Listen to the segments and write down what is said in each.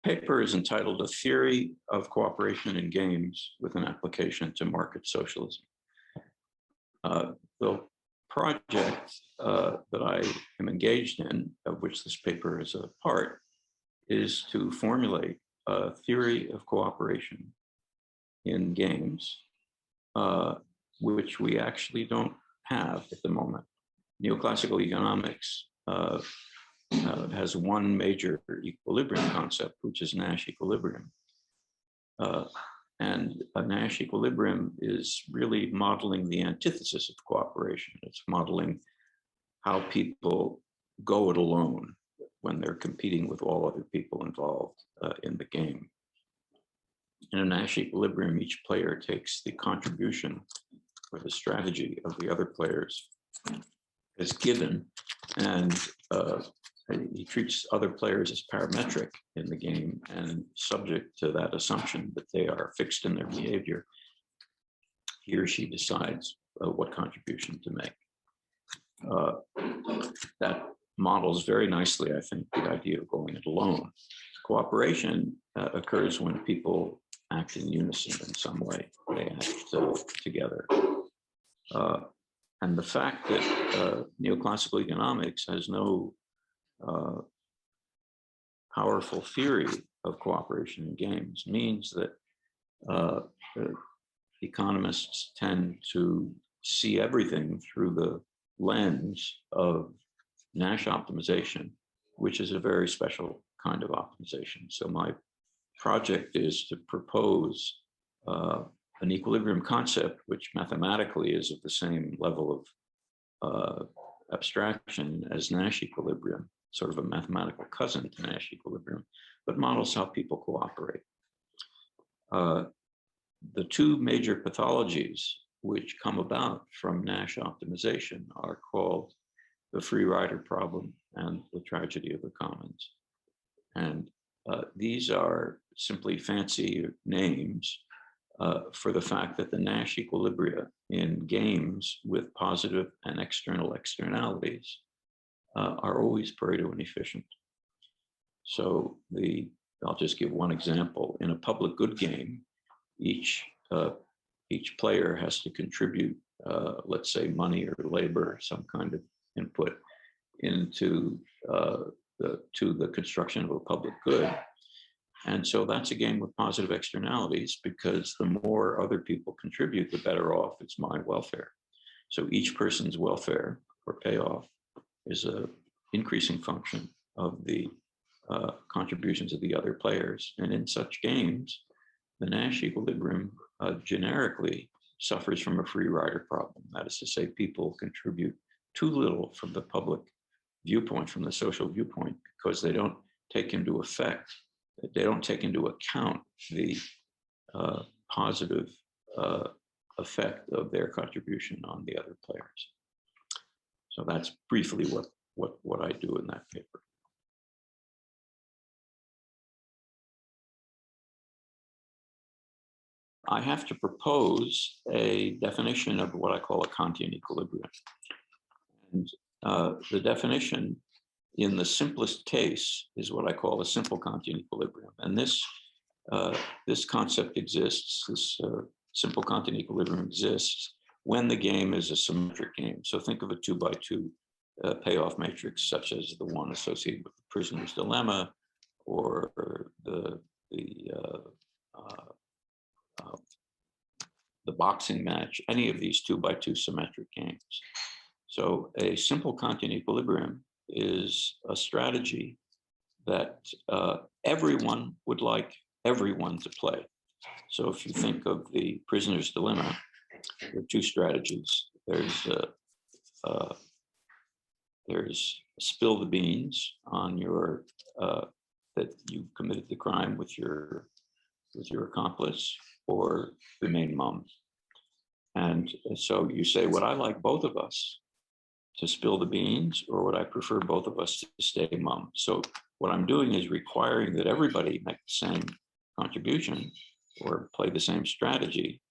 paper is entitled A Theory of Cooperation in Games with an Application to Market Socialism. The project that I am engaged in, of which this paper is a part, is to formulate a theory of cooperation in games, which we actually don't have at the moment. Neoclassical economics has one major equilibrium concept, which is Nash equilibrium. And a Nash equilibrium is really modeling the antithesis of cooperation. It's modeling how people go it alone when they're competing with all other people involved in the game. In a Nash equilibrium, each player takes the contribution or the strategy of the other players as given, and he treats other players as parametric in the game, and subject to that assumption that they are fixed in their behavior, he or she decides what contribution to make. That models very nicely, I think, the idea of going it alone. Cooperation occurs when people act in unison in some way. They act together. And the fact that neoclassical economics has no powerful theory of cooperation in games means that economists tend to see everything through the lens of Nash optimization, which is a very special kind of optimization. So my project is to propose an equilibrium concept, which mathematically is of the same level of abstraction as Nash equilibrium, sort of a mathematical cousin to Nash equilibrium, but models how people cooperate. The two major pathologies which come about from Nash optimization are called the free rider problem and the tragedy of the commons. And these are simply fancy names for the fact that the Nash equilibria in games with positive and external externalities are always Pareto inefficient. So I'll just give one example. In a public good game, each player has to contribute, let's say, money or labor, some kind of input into the construction of a public good. And so that's a game with positive externalities, because the more other people contribute, the better off it's my welfare. So each person's welfare or payoff is an increasing function of the contributions of the other players. And in such games, the Nash equilibrium generically suffers from a free rider problem. That is to say, people contribute too little from the public viewpoint, from the social viewpoint, because they don't take into effect, they don't take into account the positive effect of their contribution on the other players. So that's briefly what I do in that paper. I have to propose a definition of what I call a Kantian equilibrium. And the definition in the simplest case is what I call a simple Kantian equilibrium. And this concept exists, this simple Kantian equilibrium exists when the game is a symmetric game. So think of a 2x2 payoff matrix, such as the one associated with the prisoner's dilemma, or the boxing match, any of these 2x2 symmetric games. So a simple Kantian equilibrium is a strategy that everyone would like everyone to play. So if you think of the prisoner's dilemma, there are two strategies. There's spill the beans on your that you committed the crime with your accomplice, or remain mum. And so you say, would I like both of us to spill the beans, or would I prefer both of us to stay mum? So what I'm doing is requiring that everybody make the same contribution or play the same strategy.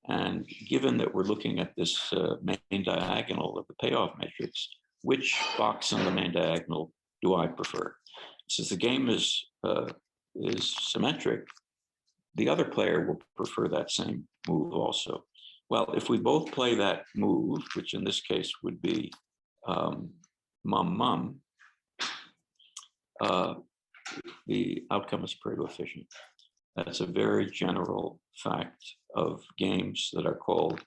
And given that we're looking at this main diagonal of the payoff matrix, which box on the main diagonal do I prefer? Since the game is is symmetric, the other player will prefer that same move also. Well, if we both play that move, which in this case would be mum, the outcome is Pareto efficient. That's a very general fact of games that are called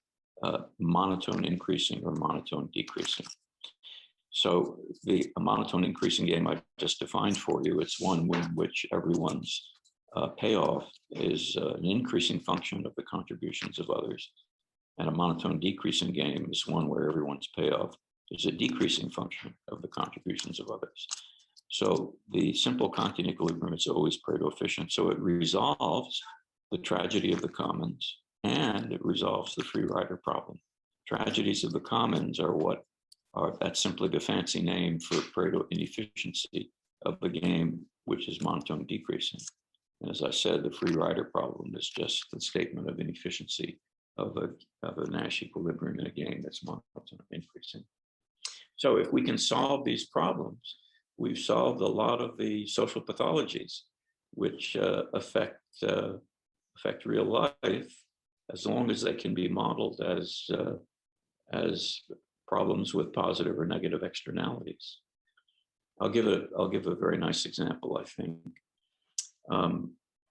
monotone increasing or monotone decreasing. So the monotone increasing game I just defined for you, it's one in which everyone's payoff is an increasing function of the contributions of others. And a monotone decreasing game is one where everyone's payoff is a decreasing function of the contributions of others. So the simple Kantian equilibrium is always Pareto efficient. So it resolves the tragedy of the commons and it resolves the free rider problem. Tragedies of the commons are that's simply the fancy name for Pareto inefficiency of the game, which is monotone decreasing. And as I said, the free rider problem is just the statement of inefficiency of a Nash equilibrium in a game that's monotone increasing. So if we can solve these problems, we've solved a lot of the social pathologies which affect real life, as long as they can be modeled as problems with positive or negative externalities. I'll give a very nice example, I think.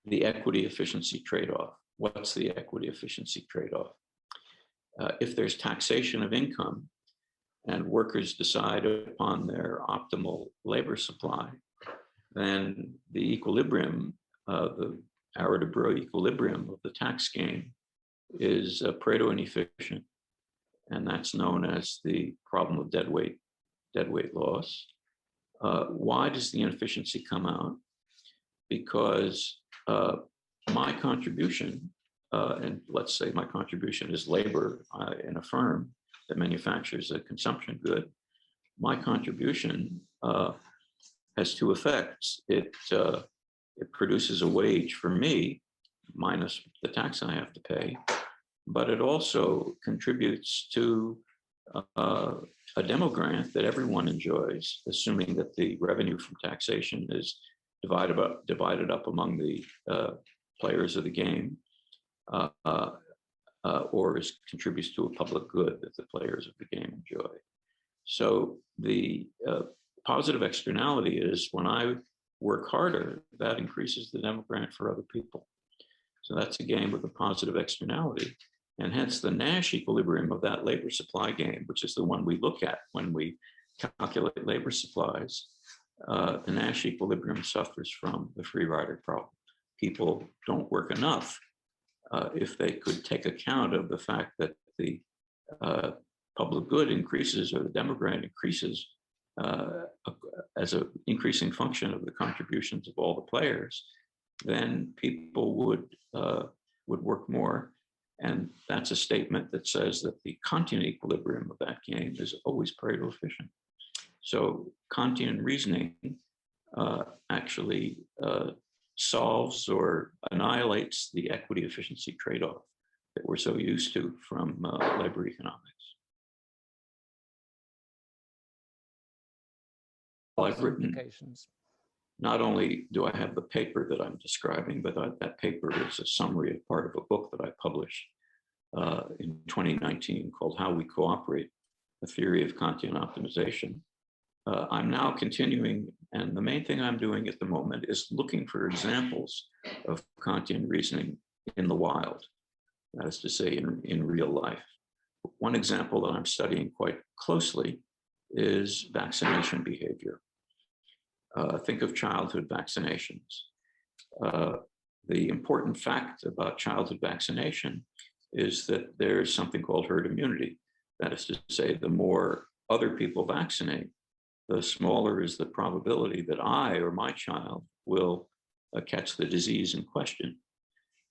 The equity efficiency trade-off. What's the equity efficiency trade-off? If there's taxation of income and workers decide upon their optimal labor supply, then the equilibrium, the Arrow-Debreu equilibrium of the tax game is Pareto inefficient. And that's known as the problem of deadweight loss. Why does the inefficiency come out? Because my contribution, and let's say my contribution is labor in a firm that manufactures a consumption good, my contribution has two effects. It produces a wage for me, minus the tax I have to pay, but it also contributes to a demo grant that everyone enjoys, assuming that the revenue from taxation is divided up among the players of the game, or contributes to a public good that the players of the game enjoy. So the positive externality is when I work harder, that increases the demo grant for other people. So that's a game with a positive externality. And hence the Nash equilibrium of that labor supply game, which is the one we look at when we calculate labor supplies, the Nash equilibrium suffers from the free rider problem. People don't work enough if they could take account of the fact that the public good increases or the demo grant increases as an increasing function of the contributions of all the players, then people would work more. And that's a statement that says that the Kantian equilibrium of that game is always Pareto efficient. So Kantian reasoning actually solves or annihilates the equity efficiency trade-off that we're so used to from labor economics. I've written, not only do I have the paper that I'm describing, but that paper is a summary of part of a book that I published in 2019 called How We Cooperate, a Theory of Kantian Optimization. I'm now continuing, and the main thing I'm doing at the moment is looking for examples of Kantian reasoning in the wild, that is to say, in real life. One example that I'm studying quite closely is vaccination behavior. Think of childhood vaccinations. The important fact about childhood vaccination is that there's something called herd immunity. That is to say, the more other people vaccinate, the smaller is the probability that I or my child will catch the disease in question.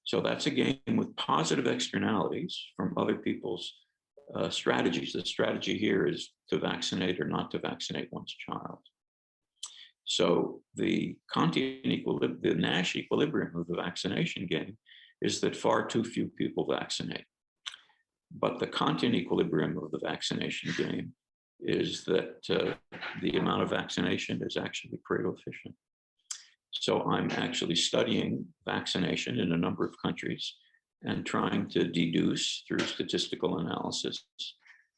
So that's a game with positive externalities from other people's strategies. The strategy here is to vaccinate or not to vaccinate one's child. So the Kantian equilibrium, the Nash equilibrium of the vaccination game is that far too few people vaccinate. But the Kantian equilibrium of the vaccination game is that the amount of vaccination is actually Pareto efficient. So I'm actually studying vaccination in a number of countries and trying to deduce through statistical analysis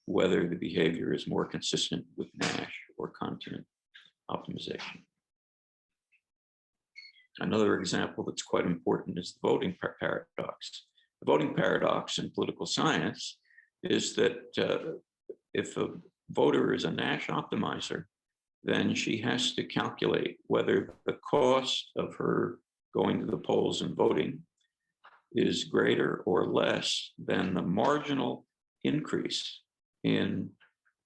whether the behavior is more consistent with NASH or continent optimization. Another example that's quite important is the voting paradox. The voting paradox in political science is that if a voter is a NASH optimizer, then she has to calculate whether the cost of her going to the polls and voting is greater or less than the marginal increase in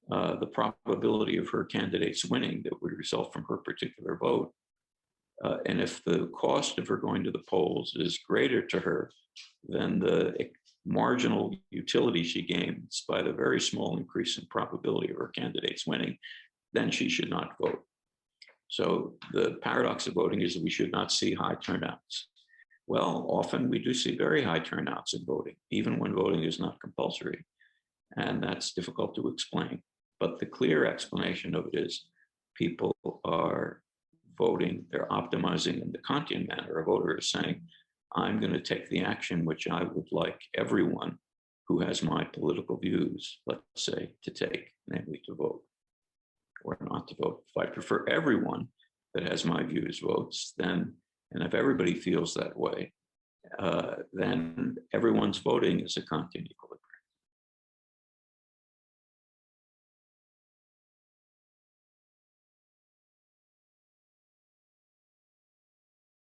the probability of her candidates winning that would result from her particular vote. And if the cost of her going to the polls is greater to her than the marginal utility she gains by the very small increase in probability of her candidates winning, then she should not vote. So the paradox of voting is that we should not see high turnouts. Well, often we do see very high turnouts in voting, even when voting is not compulsory. And that's difficult to explain. But the clear explanation of it is people are voting, they're optimizing in the Kantian manner. A voter is saying, I'm going to take the action which I would like everyone who has my political views, let's say, to take, namely to vote or not to vote. If I prefer everyone that has my views votes, then, and if everybody feels that way, then everyone's voting is a Kantian equilibrium.